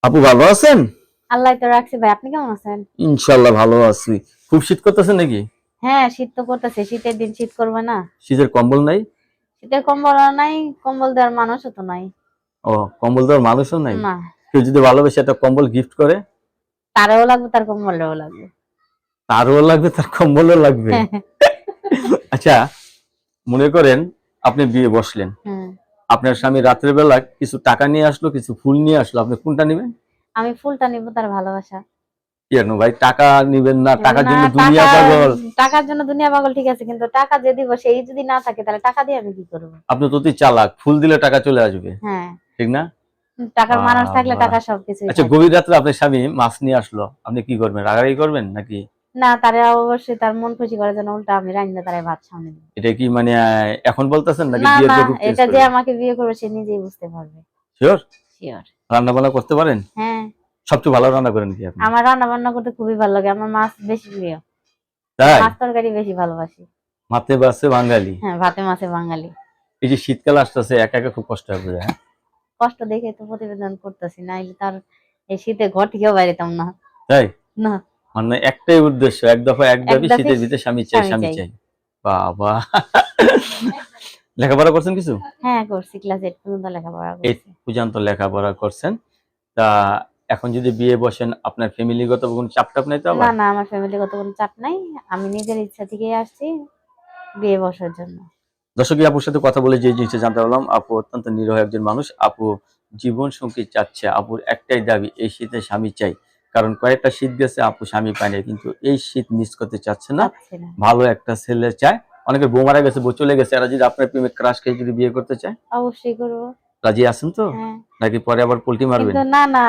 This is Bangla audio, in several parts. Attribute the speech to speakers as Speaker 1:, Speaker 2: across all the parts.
Speaker 1: আপু ভালো আছেন?
Speaker 2: আল্লাহ তো রাখছে ভাই, আপনি কেমন আছেন?
Speaker 1: ইনশাআল্লাহ ভালো আছি। খুব শীত করতেছে নাকি?
Speaker 2: হ্যাঁ, শীত তো করতেছে, শীতের দিন শীত করবে না?
Speaker 1: শীতের কম্বল নাই?
Speaker 2: শীতের কম্বল নাই, কম্বল দেওয়ার মানুষও তো নাই।
Speaker 1: ও, কম্বল দেওয়ার মানুষও নাই?
Speaker 2: না,
Speaker 1: কেউ যদি ভালোবেসে একটা কম্বল গিফট করে?
Speaker 2: তারও লাগবে, তার কম্বলেও লাগবে।
Speaker 1: তারও লাগবে, তার কম্বলও লাগবে। আচ্ছা, মনে করেন আপনি বিয়ে বসলেন,
Speaker 2: হুম।
Speaker 1: আপনার স্বামী রাত্রের বেলা কিছু টাকা নিয়ে আসলো, কিছু ফুল নিয়ে আসলো, আপনি কোনটা নেবেন?
Speaker 2: আমি ফুলটা নিব, তার ভালোবাসা।
Speaker 1: কেন ভাই, টাকা নিবেন না? টাকার
Speaker 2: না,
Speaker 1: জন্য দুনিয়া
Speaker 2: টাকা,
Speaker 1: পাগল।
Speaker 2: টাকার জন্য দুনিয়া পাগল ঠিক আছে, কিন্তু টাকা যে দিব সেই যদি না থাকে তাহলে টাকা দিয়ে আমি কি করব?
Speaker 1: আপনি তো অতি চালাক, ফুল দিলে টাকা চলে আসবে,
Speaker 2: হ্যাঁ,
Speaker 1: ঠিক না?
Speaker 2: টাকার মানুষ থাকলে
Speaker 1: বাবা।
Speaker 2: টাকা সবকিছুই
Speaker 1: আচ্ছা,
Speaker 2: থাকে।
Speaker 1: গভীর রাত্রে আপনার স্বামী মাছ নিয়ে আসলো, আপনি কি করবেন? রাগারাগি করবেন নাকি?
Speaker 2: না, তারে অবশ্যই তার মন খুশি করার জন্য উল্টা আমি রান্না তারে ভাত সামনে দিব।
Speaker 1: এটা কি মানে এখন বলতেছেন নাকি
Speaker 2: না
Speaker 1: বিয়ের
Speaker 2: না,
Speaker 1: পর রূপ চেঞ্জ
Speaker 2: এটা যে
Speaker 1: করবেন?
Speaker 2: আমাকে বিয়ে করবে সে নিজেই বুঝতে পারবে।
Speaker 1: শিওর?
Speaker 2: শিওর।
Speaker 1: রান্না বান্না করতে পারেন?
Speaker 2: হ্যাঁ,
Speaker 1: সবচেয়ে ভালো রান্না করেন কি আপনি?
Speaker 2: আমার রান্না বান্না করতে খুবই ভালো লাগে, আমার মাছ বেশি প্রিয়।
Speaker 1: তাই?
Speaker 2: মাছ তরকারি বেশি ভালোবাসি।
Speaker 1: মাতে বাসে বাঙালি।
Speaker 2: হ্যাঁ, ভাতে মাছে বাঙালি।
Speaker 1: এই যে শীতকাল আসতেছে, একা একা খুব কষ্ট হবে, হ্যাঁ?
Speaker 2: কষ্ট দেখে তো প্রতিবেদন করতেছি, নাইলে তার এই শীতে ঘর থেকেও বাইরেতাম না।
Speaker 1: তাই?
Speaker 2: না,
Speaker 1: মানে একটাই উদ্দেশ্য, এক দফা এক
Speaker 2: এক
Speaker 1: দাবি,
Speaker 2: দাফে
Speaker 1: শীতের ভিতরে স্বামী চাই,
Speaker 2: স্বামী
Speaker 1: স্বামী
Speaker 2: চাই।
Speaker 1: চাই। বাবা! লেখাপড়া করছেন কিছু?
Speaker 2: হ্যাঁ, করছি, ক্লাস 8 পর্যন্ত লেখাপড়া
Speaker 1: এই
Speaker 2: করছি।
Speaker 1: পর্যন্ত লেখাপড়া করছেন। তা এখন যদি বিয়ে বসেন, আপনার ফ্যামিলিগত কোনো চাপ-টাপ নাই তো
Speaker 2: না
Speaker 1: আবার?
Speaker 2: না, আমার ফ্যামিলিগত কোনো চাপ নাই। আমি নিজের ইচ্ছা থেকেই আসছি বিয়ে বসার জন্য।
Speaker 1: দর্শক, আপুর সাথে কথা বলে যে জিনিসটা জানতে পারলাম, আপু অত্যন্ত নিরীহ একজন মানুষ। আপু জীবন সঙ্গী চাচ্ছে। আপুর একটাই দাবি, এই শীতে স্বামী চাই। কারণ কয়েকটা শীত গেছে, আপু স্বামী পায় নাই, কিন্তু এই শীত মিস করতে চাচ্ছে না।
Speaker 2: চাচ্ছি না।
Speaker 1: ভালো একটা ছেলে চায়। অনেকের বউ মারা গেছে, বউ চলে গেছে, এরা যদি আপনার প্রেমে ক্রাশ খেয়ে যদি বিয়ে করতে চায়,
Speaker 2: অবশ্যই করব।
Speaker 1: রাজি আছেন তো?
Speaker 2: হ্যাঁ,
Speaker 1: নাকি পরে আবার পল্টি মারবেন?
Speaker 2: কিন্তু না না,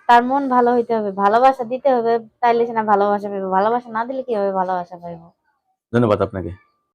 Speaker 2: তার মন ভালো হইতে হবে, ভালোবাসা দিতে হবে, তাইলে সে না ভালোবাসা পাইবো। ভালোবাসা না দিলে কিভাবে ভালোবাসা পাইবো?
Speaker 1: ধন্যবাদ আপনাকে।